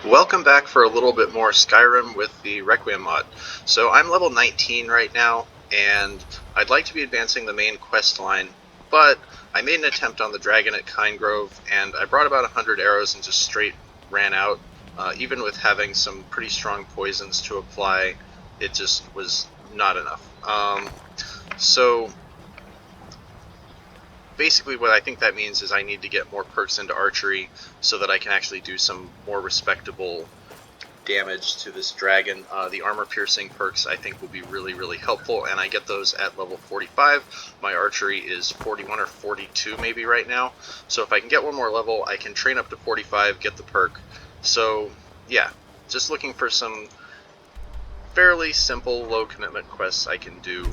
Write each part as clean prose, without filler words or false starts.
Welcome back for a little bit more Skyrim with the Requiem mod. So I'm level 19 right now, and I'd like to be advancing the main quest line, but I made an attempt on the dragon at Kinegrove, and I brought about 100 arrows and just straight ran out. Even with having some pretty strong poisons to apply, it just was not enough. So basically what I think that means is I need to get more perks into Archery so that I can actually do some more respectable damage to this dragon. The armor piercing perks I think will be really helpful, and I get those at level 45. My archery is 41 or 42 maybe right now, so if I can get one more level I can train up to 45, get the perk. So yeah, just looking for some fairly simple low commitment quests I can do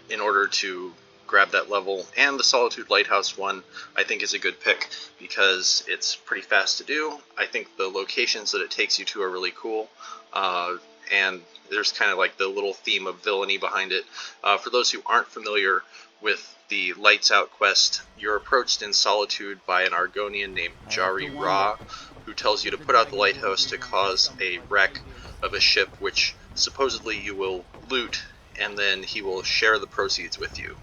in order to grab that level. And the Solitude Lighthouse one I think is a good pick because it's pretty fast to do. I think the locations that it takes you to are really cool, and there's kind of like the little theme of villainy behind it. For those who aren't familiar with the Lights Out quest, you're approached in Solitude by an Argonian named Jari Ra, who tells you to put out the lighthouse to cause a wreck of a ship, which supposedly you will loot, and then he will share the proceeds with you.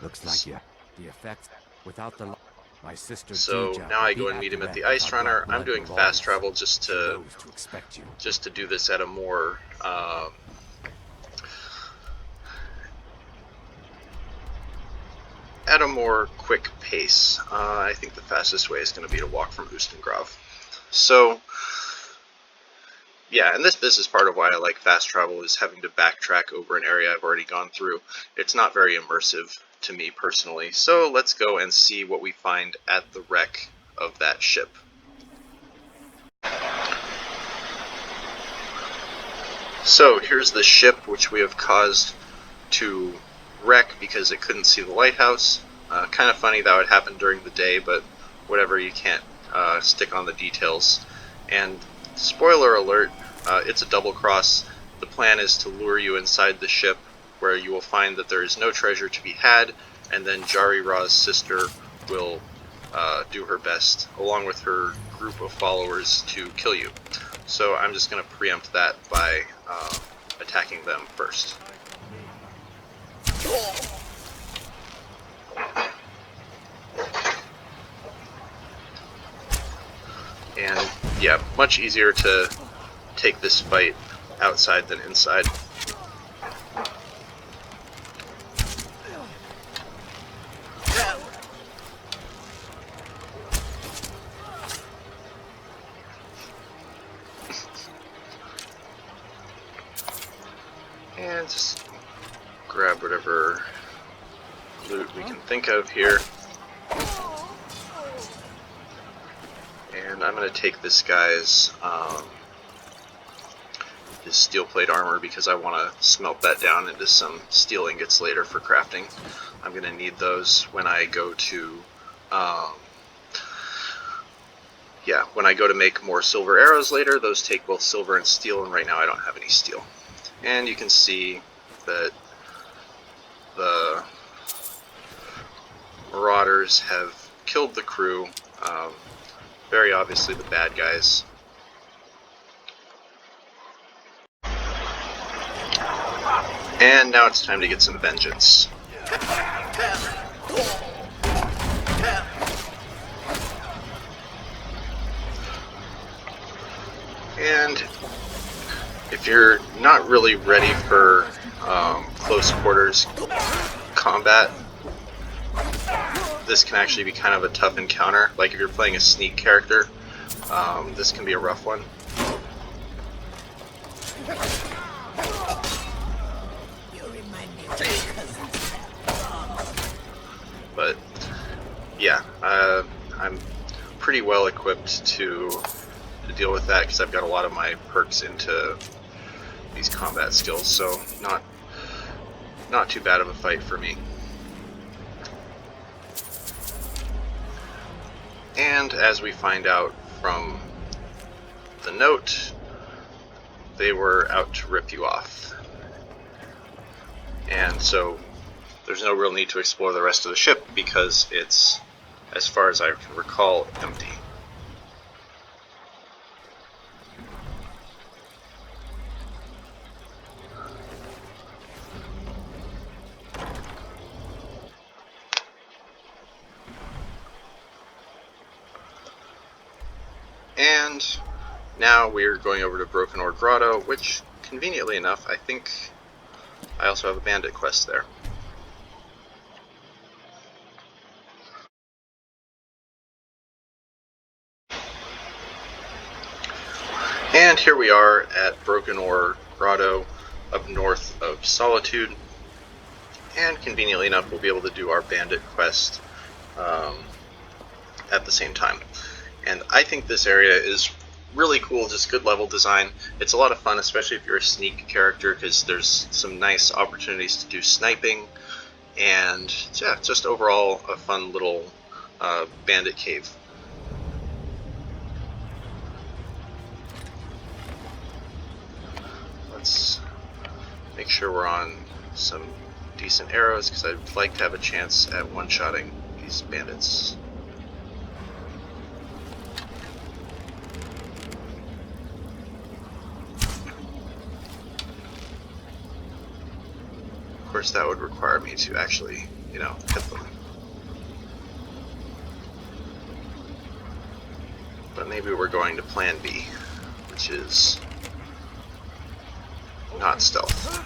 Looks like you. The effect without the my sister. So now I go and meet him at the Ice Runner. I'm doing fast travel just to do this at a more quick pace. I think the fastest way is going to be to walk from Ustengrav. So yeah, and this is part of why I like fast travel, is having to backtrack over an area I've already gone through. It's not very immersive to me personally. So let's go and see what we find at the wreck of that ship. So here's the ship which we have caused to wreck because it couldn't see the lighthouse. Kind of funny that would happen during the day, but whatever, you can't stick on the details. And spoiler alert, it's a double cross. The plan is to lure you inside the ship, where you will find that there is no treasure to be had, and then Jari Ra's sister will do her best, along with her group of followers, to kill you. So I'm just going to preempt that by attacking them first. And yeah, much easier to take this fight outside than inside. And just grab whatever loot we can think of here. And I'm going to take this guy's his steel plate armor because I want to smelt that down into some steel ingots later for crafting. I'm going to need those when I go to when I go to make more silver arrows later. Those take both silver and steel, and right now I don't have any steel. And you can see that the marauders have killed the crew, very obviously the bad guys. And now it's time to get some vengeance. And if you're not really ready for close quarters combat, this can actually be kind of a tough encounter. Like if you're playing a sneak character, this can be a rough one. But yeah, I'm pretty well equipped to deal with that because I've got a lot of my perks into these combat skills, so not too bad of a fight for me. And as we find out from the note, they were out to rip you off. And so there's no real need to explore the rest of the ship because it's, as far as I can recall, empty. And now we're going over to Broken Oar Grotto, which, conveniently enough, I think I also have a bandit quest there. And here we are at Broken Oar Grotto, up north of Solitude. And conveniently enough, we'll be able to do our bandit quest at the same time. And I think this area is really cool, just good level design. It's a lot of fun, especially if you're a sneak character, because there's some nice opportunities to do sniping, and yeah, just overall a fun little bandit cave. Let's make sure we're on some decent arrows, because I'd like to have a chance at one-shotting these bandits. Of course, that would require me to actually, hit them. But maybe we're going to plan B, which is not stealth.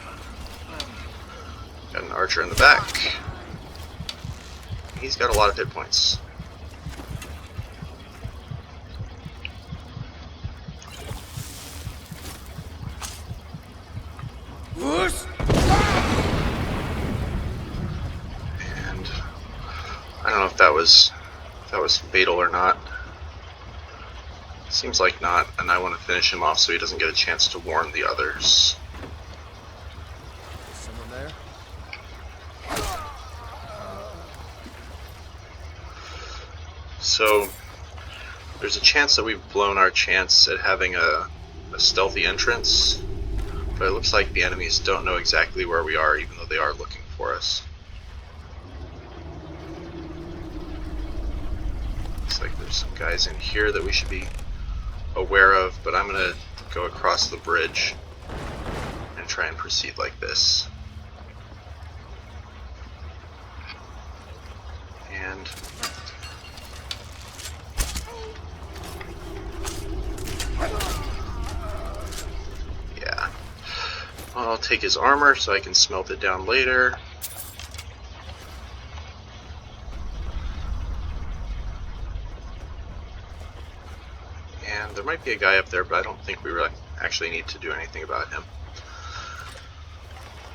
Got an archer in the back. He's got a lot of hit points. And I don't know if that was fatal or not. Seems like not, and I want to finish him off so he doesn't get a chance to warn the others. Someone there? So there's a chance that we've blown our chance at having a stealthy entrance, but it looks like the enemies don't know exactly where we are, even though they are looking for us. Looks like there's some guys in here that we should be aware of, but I'm going to go across the bridge and try and proceed like this. And yeah, I'll take his armor so I can smelt it down later. And there might be a guy up there, but I don't think we actually need to do anything about him.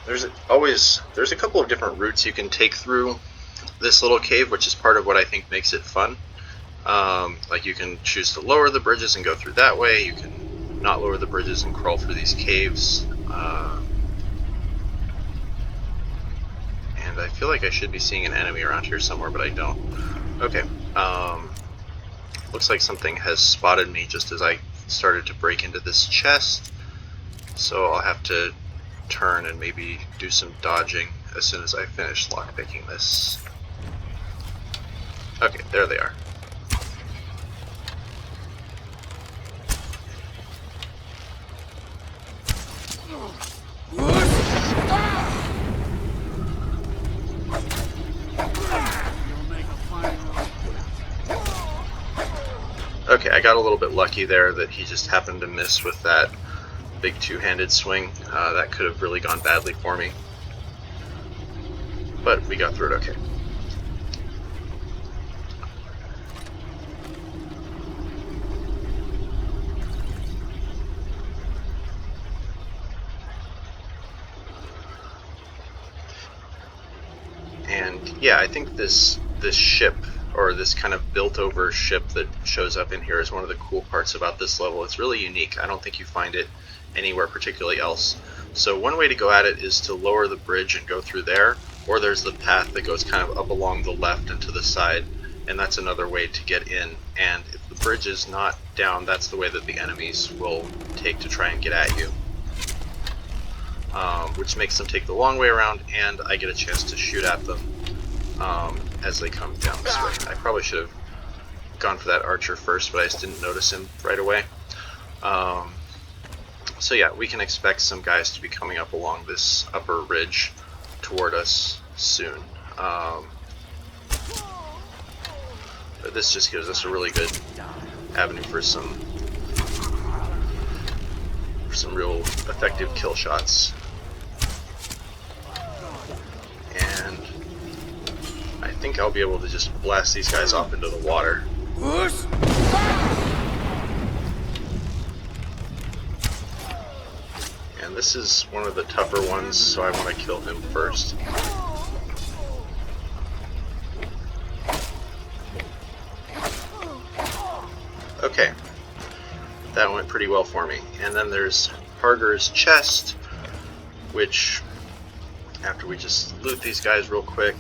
There's a couple of different routes you can take through this little cave, which is part of what I think makes it fun. Like, you can choose to lower the bridges and go through that way. You can not lower the bridges and crawl through these caves. And I feel like I should be seeing an enemy around here somewhere, but I don't. Okay. Looks like something has spotted me just as I started to break into this chest. So I'll have to turn and maybe do some dodging as soon as I finish lockpicking this. Okay, there they are. Okay, I got a little bit lucky there that he just happened to miss with that big two-handed swing. That could have really gone badly for me. But we got through it okay. And yeah, I think this ship, or this kind of built-over ship that shows up in here, is one of the cool parts about this level. It's really unique. I don't think you find it anywhere particularly else. So one way to go at it is to lower the bridge and go through there, or there's the path that goes kind of up along the left and to the side, and that's another way to get in. And if the bridge is not down, that's the way that the enemies will take to try and get at you. Which makes them take the long way around, and I get a chance to shoot at them as they come down this way. I probably should have gone for that archer first, but I just didn't notice him right away. So yeah, we can expect some guys to be coming up along this upper ridge toward us soon. But this just gives us a really good avenue for some for some real effective kill shots. And I think I'll be able to just blast these guys off into the water. And this is one of the tougher ones, so I want to kill him first. Okay, that went pretty well for me. And then there's Harger's chest, which, after we just loot these guys real quick,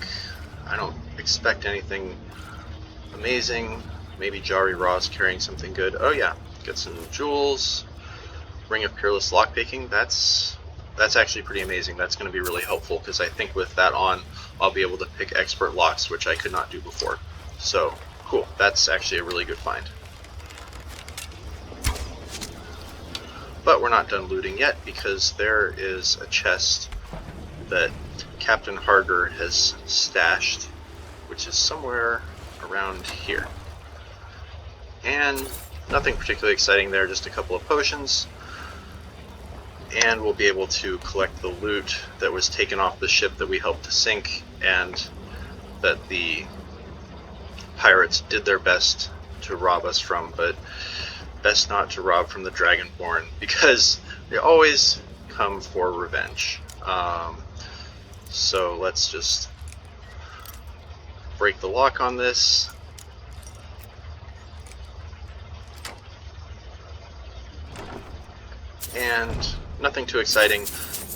I don't expect anything amazing. Maybe Jari Raw's carrying something good. Oh yeah, get some jewels. Ring of Peerless Lockpicking. That's actually pretty amazing. That's going to be really helpful because I think with that on, I'll be able to pick expert locks, which I could not do before. So cool. That's actually a really good find. But we're not done looting yet, because there is a chest that Captain Harger has stashed, which is somewhere around here. And nothing particularly exciting there, just a couple of potions. And we'll be able to collect the loot that was taken off the ship that we helped to sink, and that the pirates did their best to rob us from, but best not to rob from the Dragonborn, because they always come for revenge. So let's just break the lock on this. And nothing too exciting,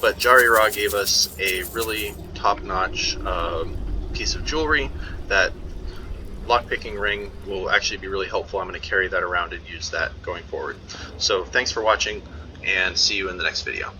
but Jari Raw gave us a really top-notch piece of jewelry. That lockpicking ring will actually be really helpful. I'm going to carry that around and use that going forward. So thanks for watching, and see you in the next video.